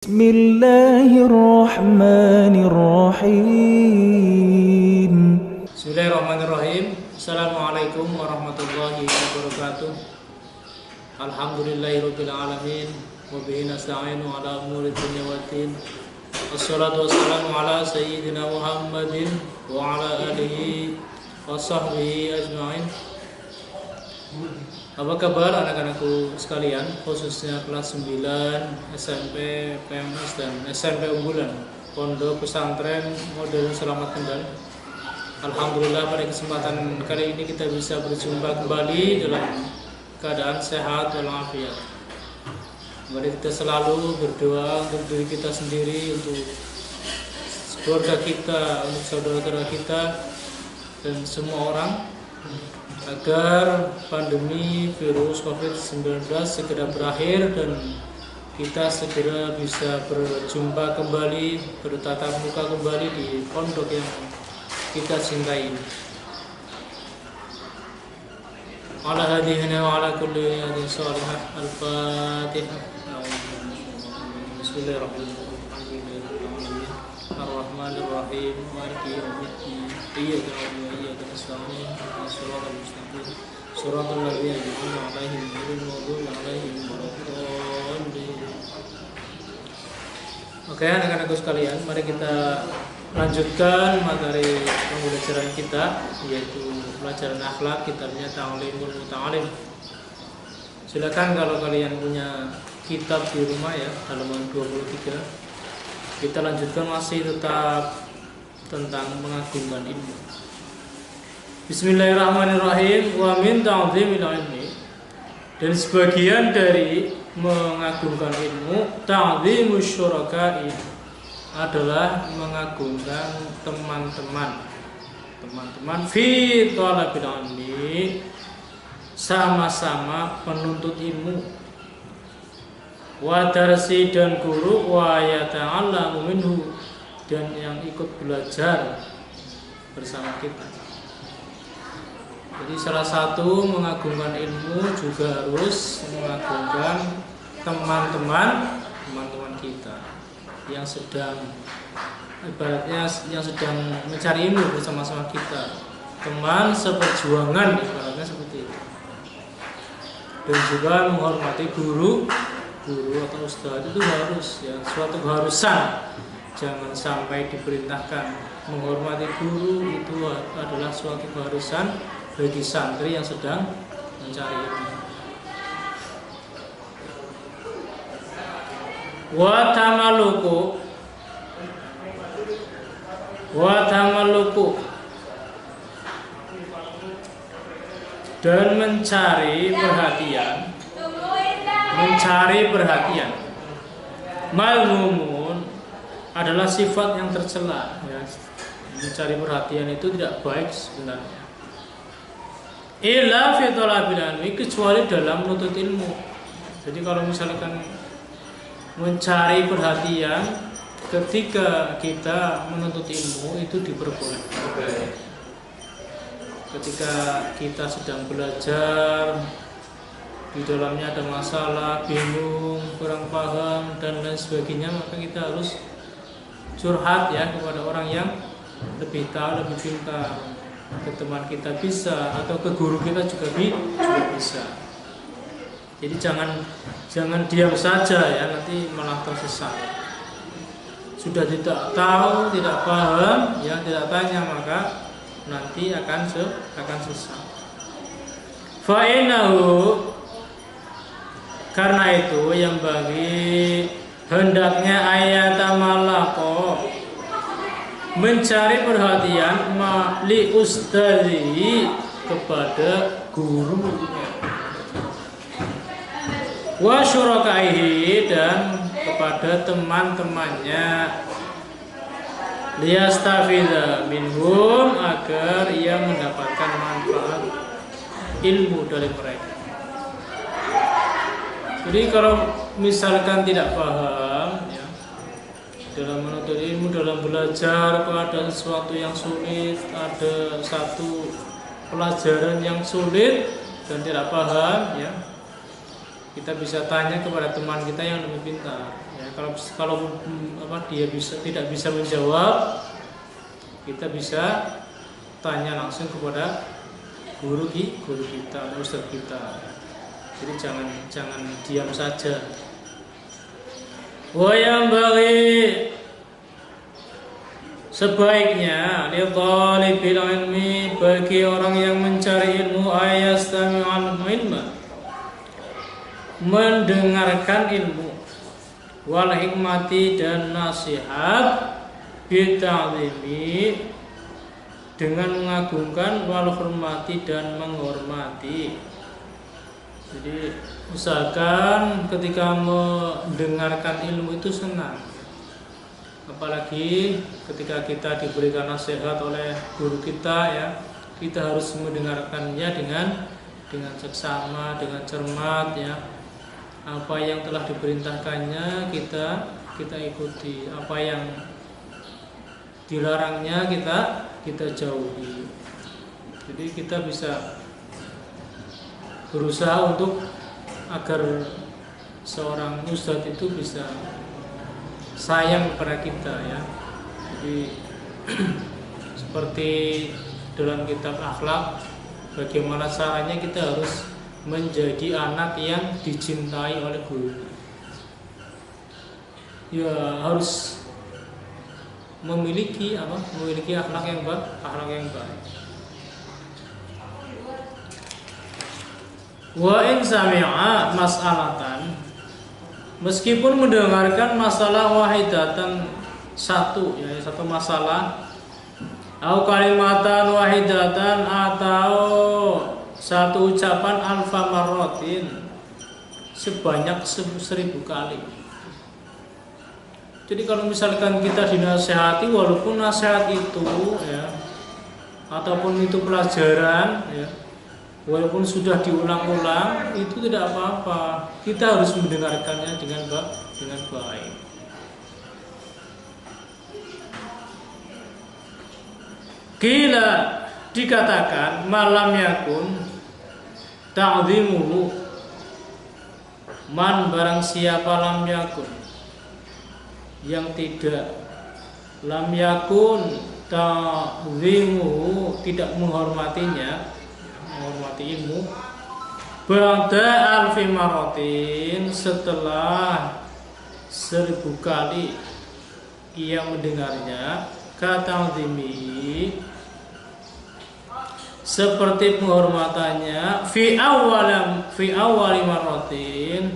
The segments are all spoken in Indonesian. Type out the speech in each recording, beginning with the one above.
Bismillahirrahmanirrahim. Bismillahirrahmanirrahim. Assalamualaikum warahmatullahi wabarakatuh. Alhamdulillahirabbil alamin wa bihi nasta'inu ala umuri dunya waddin. Wassalatu wassalamu ala sayyidina Muhammadin wa ala alihi wa sahbihi ajma'in. Apa kabar anak-anakku sekalian, khususnya kelas 9 SMP PMS dan SMP unggulan Pondok Pesantren Modern Selamat Kendal. Alhamdulillah pada kesempatan kali ini kita bisa berjumpa kembali dalam keadaan sehat walafiat. Mari kita selalu berdoa untuk diri kita sendiri, untuk keluarga kita, untuk saudara-saudara kita dan semua orang, agar pandemi virus COVID-19 segera berakhir dan kita segera bisa berjumpa kembali, bertatap muka kembali di pondok yang kita cintai. Ala hadihina wa ala kulli hadin salihah. Al-Fatihah. Bismillahirrahmanirrahim. Ar-Rahmanirrahim. Maliki yaumiddin. Iyyaka na'budu wa iyyaka nasta'in. Shiratal mustaqim. Shiratal ladzina an'amta 'alaihim ghairil maghdubi 'alaihim waladdallin. Oke, anak-anakku sekalian, mari kita lanjutkan materi pembelajaran kita, yaitu pelajaran akhlak, kitabnya Ta'limul Muta'allim. Silakan kalau kalian punya kitab di rumah ya, halaman 23. Kita lanjutkan masih tetap tentang mengagungkan ilmu. Bismillahirrahmanirrahim. Wa min ta'zimil ilmi, dan sebagian dari mengagungkan ilmu, ta'zimus syuraka'i, adalah mengagungkan teman-teman fi thalabil ilmi, sama-sama penuntut ilmu, wa darsi, dan guru, wa yata'allamu minhu, dan yang ikut belajar bersama kita. Jadi salah satu mengagungkan ilmu juga harus mengagungkan teman-teman kita yang sedang, ibaratnya yang sedang mencari ilmu bersama-sama kita, teman seperjuangan, ibaratnya seperti itu. Dan juga menghormati guru atau ustadz itu harus ya, suatu keharusan. Jangan sampai diperintahkan. Menghormati guru itu adalah suatu keharusan bagi santri yang sedang mencari ilmu. Wa tamaluku, dan mencari perhatian. Malmumun adalah sifat yang tercela ya. Mencari perhatian itu tidak baik sebenarnya. Illa fi thalabil ilmi, kecuali dalam menuntut ilmu. Jadi kalau misalkan mencari perhatian ketika kita menuntut ilmu itu diperbolehkan. Ketika kita sedang belajar, di dalamnya ada masalah, bingung, kurang paham dan lain sebagainya, maka kita harus curhat ya kepada orang yang lebih tahu, lebih pintar. Ke teman kita bisa, atau ke guru kita juga bisa. Jadi jangan diam saja ya, nanti malah tersesat. Sudah tidak tahu, tidak paham, ya tidak tanya, maka nanti akan sesat. Fa'inahu, karena itu yang bagi hendaknya ayatamalaqo, mencari perhatian li ustadzi, kepada gurunya, wa syurakaihi, dan kepada teman-temannya, liyastafidha minhum, agar ia mendapatkan manfaat ilmu dari mereka. Jadi kalau misalkan tidak paham ya, dalam menuntut ilmu, dalam belajar, kalau ada sesuatu yang sulit, ada satu pelajaran yang sulit dan tidak paham ya, kita bisa tanya kepada teman kita yang lebih pintar ya, Ya, kalau dia tidak bisa menjawab, kita bisa tanya langsung kepada guru kita, ustaz kita. Jadi jangan diam saja. Wa yang bagi sebaiknya li thalibil ilmi, bagi orang yang mencari ilmu, ayastami'al ilma, mendengarkan ilmu, wal hikmati, dan nasihat, bita'zimi, dengan mengagungkan, wal hurmati, dan menghormati. Jadi usahakan ketika mendengarkan ilmu itu senang. Apalagi ketika kita diberikan nasihat oleh guru kita, ya, kita harus mendengarkannya dengan seksama, dengan cermat, ya. Apa yang telah diperintahkannya kita ikuti, apa yang dilarangnya kita jauhi. Jadi kita bisa berusaha untuk agar seorang ustadz itu bisa sayang kepada kita, ya. Jadi seperti dalam kitab akhlak, bagaimana caranya kita harus menjadi anak yang dicintai oleh guru. Ya, harus memiliki akhlak yang baik. Wa in sami'a mas'alatan, meskipun mendengarkan masalah wahidatan, satu masalah, atau kalimatan wahidatan, atau satu ucapan, alfa marrotin, sebanyak 1000 kali. Jadi kalau misalkan kita dinasehati, walaupun nasihat itu, ya, ataupun itu pelajaran, ya, walaupun sudah diulang-ulang, itu tidak apa-apa. Kita harus mendengarkannya dengan baik. Qila, dikatakan, malam yakun ta'zimuhu, man, barang siapa lam yakun, yang tidak, lam yakun ta'zimuhu, tidak menghormatinya, menghormati ilmu, ba'da alfi marotin, setelah 1000 kali ia mendengarnya, kata'zimi, seperti penghormatannya, fi awwali marotin,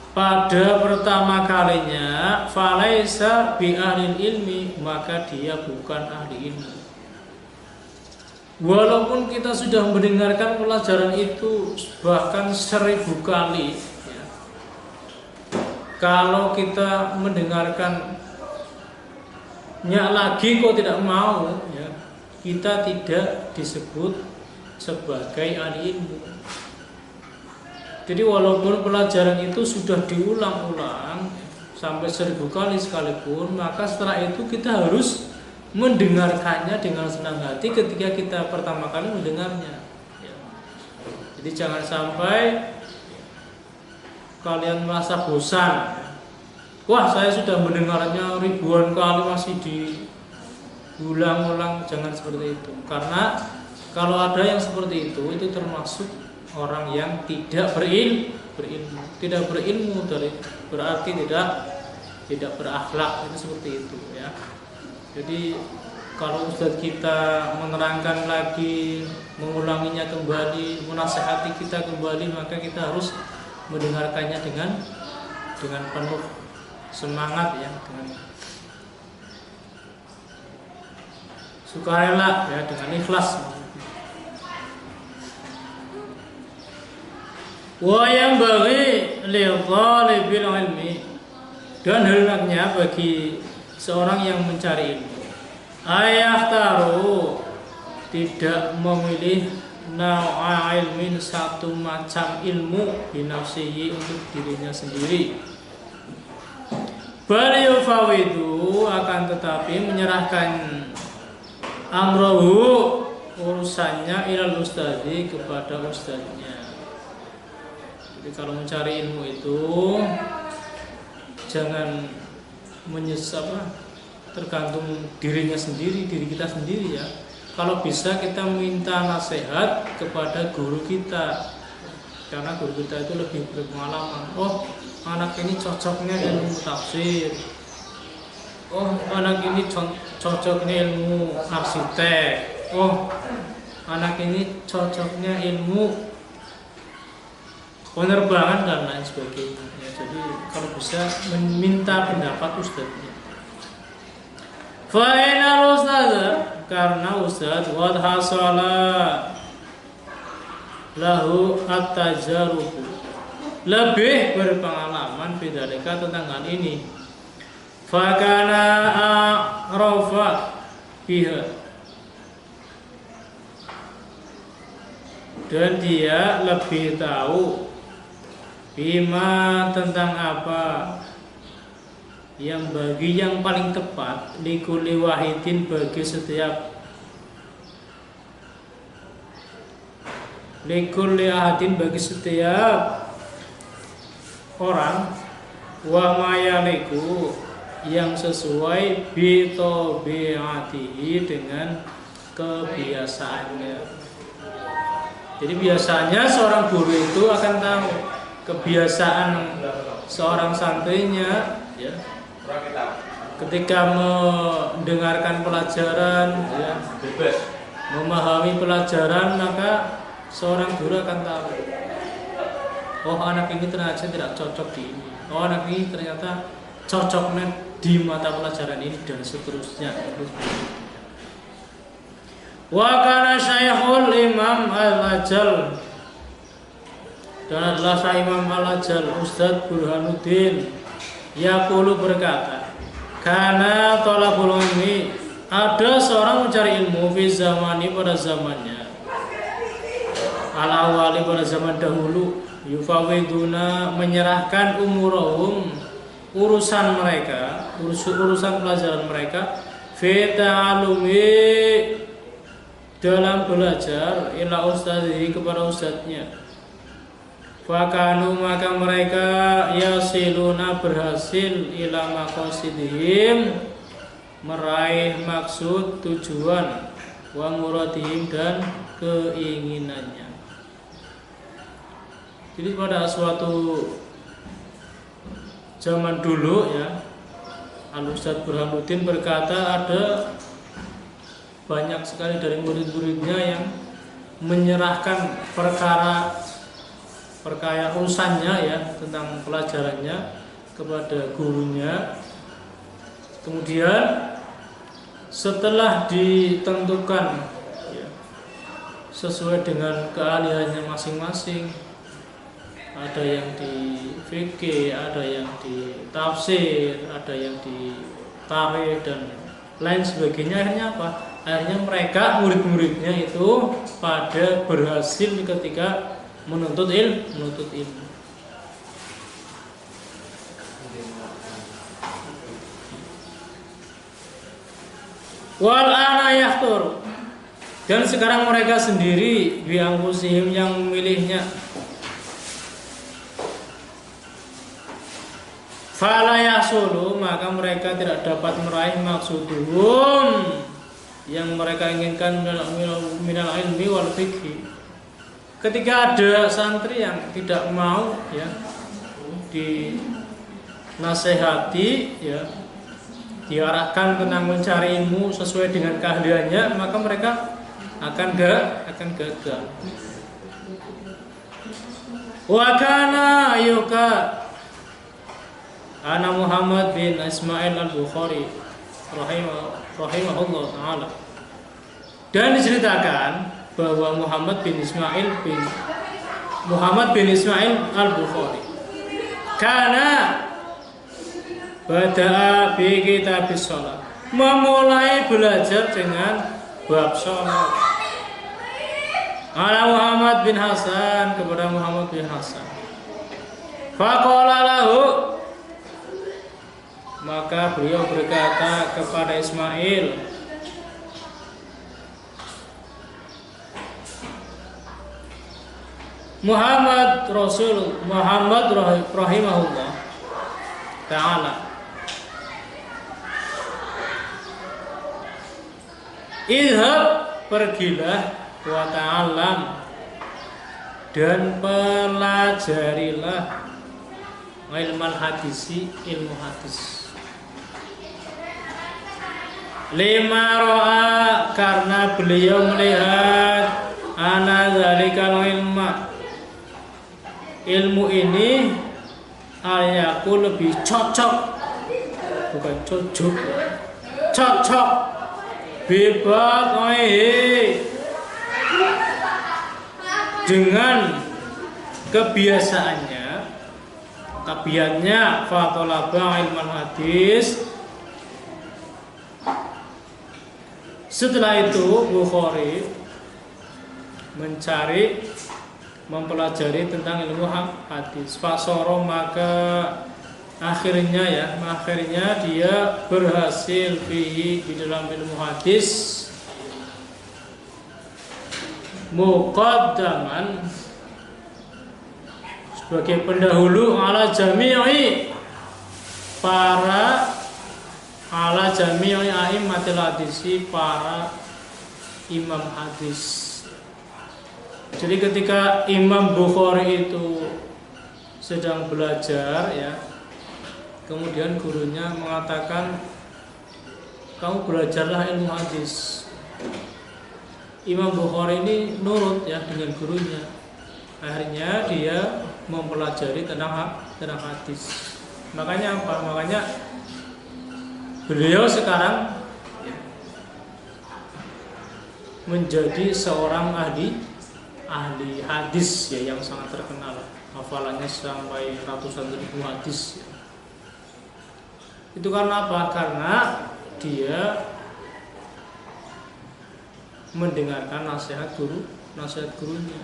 pada pertama kalinya, falaisa bi ahlil ilmi, maka dia bukan ahli ilmu. Walaupun kita sudah mendengarkan pelajaran itu bahkan 1000 kali, ya, kalau kita mendengarkannya lagi kok tidak mau, ya, kita tidak disebut sebagai ahli ilmu. Jadi walaupun pelajaran itu sudah diulang-ulang sampai 1000 kali sekalipun, maka setelah itu kita harus mendengarkannya dengan senang hati ketika kita pertama kali mendengarnya, ya. Jadi jangan sampai kalian merasa bosan. Wah, saya sudah mendengarnya ribuan kali masih diulang-ulang. Jangan seperti itu. Karena kalau ada yang seperti itu termasuk orang yang tidak berilmu. Tidak berilmu berarti tidak berakhlak, itu seperti itu, ya. Jadi kalau ustadz kita menerangkan lagi, mengulanginya kembali, menasehati kita kembali, maka kita harus mendengarkannya dengan penuh semangat, ya, dengan sukarela, ya, dengan ikhlas. Wa yang bagi li thalibil ilmi, dan hendaknya bagi seorang yang mencari ilmu, ayah taruh, tidak memilih na'a ilmin, satu macam ilmu, binafsihi, untuk dirinya sendiri, bal yufawidu, akan tetapi menyerahkan amrohu, urusannya, ilal ustadi, kepada ustadznya. Jadi kalau mencari ilmu itu jangan tergantung diri kita sendiri ya. Kalau bisa kita minta nasihat kepada guru kita, karena guru kita itu lebih berpengalaman. Oh, anak ini cocoknya ilmu tafsir. Oh, anak ini cocoknya ilmu arsitek. Oh, anak ini cocoknya ilmu penerbangan dan lain sebagainya. Ya, jadi kalau bisa meminta pendapat ustadznya. Fa'inal ustadz, karena ustadz qad hasala lahu at-tajarrub, lebih berpengalaman bidzalika tentang hal ini. Fakana a'rafa biha, dan dia lebih tahu bima, tentang apa yang bagi yang paling tepat, likulli wahidin, bagi setiap likulli ahadin, bagi setiap orang, wa mayaliku, yang sesuai bitobiatihi, dengan kebiasaannya. Jadi biasanya seorang guru itu akan tahu kebiasaan seorang santrinya ya. Ketika mendengarkan pelajaran ya, memahami pelajaran, maka seorang guru akan tahu, oh anak ini ternyata tidak cocok di ini, oh anak ini ternyata cocoknya di mata pelajaran ini, dan seterusnya. Wa kana Syekhul Imam Al-Ajal, dan adalah Syekh Imam Al-Ajal Ustadz Burhanuddin yaqulu, berkata, karena thalabul ilmi, ada seorang mencari ilmu fi zamani, pada zamannya, al-awali, pada zaman dahulu, yufawiduna, menyerahkan umurahum, urusan mereka, urusan pelajaran mereka, fi ta'alumi, dalam belajar, ila ustadhi, kepada ustadznya. Fakanu, maka mereka yasiluna, berhasil, ila maqasidihim, meraih maksud, tujuan, wa muradihim, dan keinginannya. Jadi pada suatu zaman dulu ya, Al-Ustadz Burhanuddin berkata, ada banyak sekali dari murid-muridnya yang menyerahkan perkara urusannya ya, tentang pelajarannya kepada gurunya. Kemudian setelah ditentukan ya, sesuai dengan keahliannya masing-masing, ada yang di fikih, ada yang di tafsir, ada yang di tarikh, dan lain sebagainya. Akhirnya apa? Akhirnya mereka, murid-muridnya itu pada berhasil ketika menuntut ilmu. Wal ana yahtur, dan sekarang mereka sendiri biangkusihim, yang memilihnya. Fala yasulu, maka mereka tidak dapat meraih maksuduhum, yang mereka inginkan, minal ilmi wal fikhi. Ketika ada santri yang tidak mau ya dinasehati ya, diarahkan tentang mencari ilmu sesuai dengan keahliannya, maka mereka akan gagal. Wa kana yuka ana Muhammad bin Ismail Al-Bukhari rahimahullah ta'ala, dan diceritakan bahwa Muhammad bin Ismail Al-Bukhari karena bada'a bi kitabis shalah, memulai belajar dengan bab shalat, ala Muhammad bin Hasan, kepada Muhammad bin Hasan. Faqala lahu, maka beliau berkata kepada Ismail, Muhammad rahimahullah ta'ala. Idhab, pergilah, wa ta'alam, dan pelajarilah ilmu hadisi, ilmu hadis. Lima ro'a, karena beliau melihat ana zalikal ilmu ini ayaku lebih cocok, bukan cocok, cocok bibaqihi, dengan kebiasaannya, tabiatnya, fatolaba ilmu hadis. Setelah itu Bukhari mencari, mempelajari tentang ilmu hadis. Fasoro, maka akhirnya dia berhasil di dalam ilmu hadis muqaddaman, sebagai pendahulu ala jami'i a'immatil hadisi, para imam hadis. Jadi ketika Imam Bukhari itu sedang belajar ya, kemudian gurunya mengatakan, kamu belajarlah ilmu hadis. Imam Bukhari ini nurut ya dengan gurunya. Akhirnya dia mempelajari tentang hadis. Makanya apa? Makanya beliau sekarang menjadi seorang ahli hadis ya, yang sangat terkenal. Hafalannya sampai ratusan ribu hadis ya. Itu karena apa? Karena dia mendengarkan nasihat gurunya.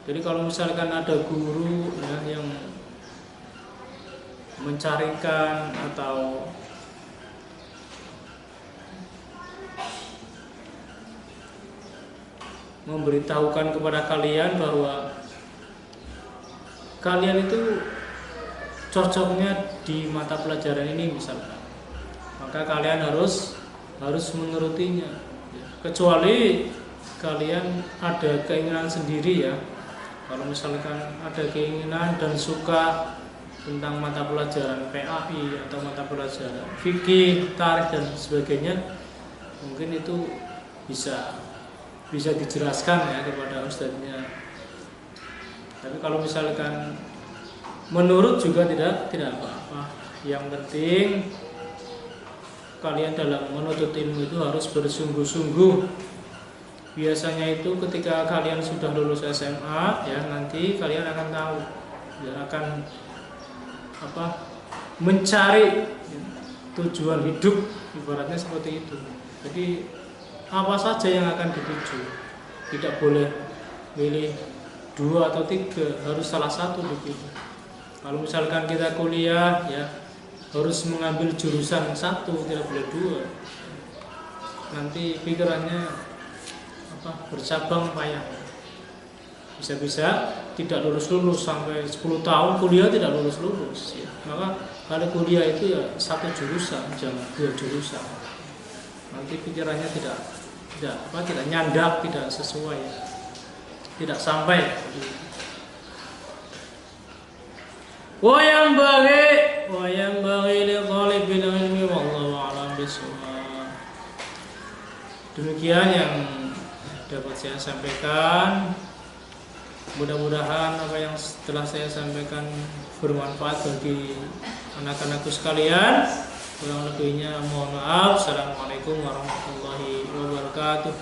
Jadi kalau misalkan ada guru ya, yang mencarikan atau memberitahukan kepada kalian bahwa kalian itu cocoknya di mata pelajaran ini misalkan, maka kalian harus menurutinya, kecuali kalian ada keinginan sendiri ya. Kalau misalkan ada keinginan dan suka tentang mata pelajaran PAI atau mata pelajaran fikih, tarikh dan sebagainya, mungkin itu bisa dijelaskan ya kepada ustadznya. Tapi kalau misalkan menurut juga tidak apa-apa. Yang penting kalian dalam menuntut ilmu itu harus bersungguh-sungguh. Biasanya itu ketika kalian sudah lulus SMA ya, nanti kalian akan tahu ya, akan mencari tujuan hidup, ibaratnya seperti itu. Jadi apa saja yang akan dituju, tidak boleh pilih 2 atau 3, harus salah satu dipilih. Kalau misalkan kita kuliah ya, harus mengambil jurusan 1, tidak boleh 2. Nanti pikirannya bercabang payah, bisa-bisa tidak lulus sampai 10 tahun kuliah tidak lulus ya. Maka kalau kuliah itu ya 1 jurusan, jangan 2 jurusan. Nanti pikirannya tidak nyandak, tidak sesuai, tidak sampai. Wayang bagi li thalibil ilmi wallahu a'lam bishawab. Demikian yang dapat saya sampaikan. Mudah-mudahan apa yang telah saya sampaikan bermanfaat bagi anak-anakku sekalian. Kurang lebihnya mohon maaf. Assalamualaikum warahmatullahi wabarakatuh.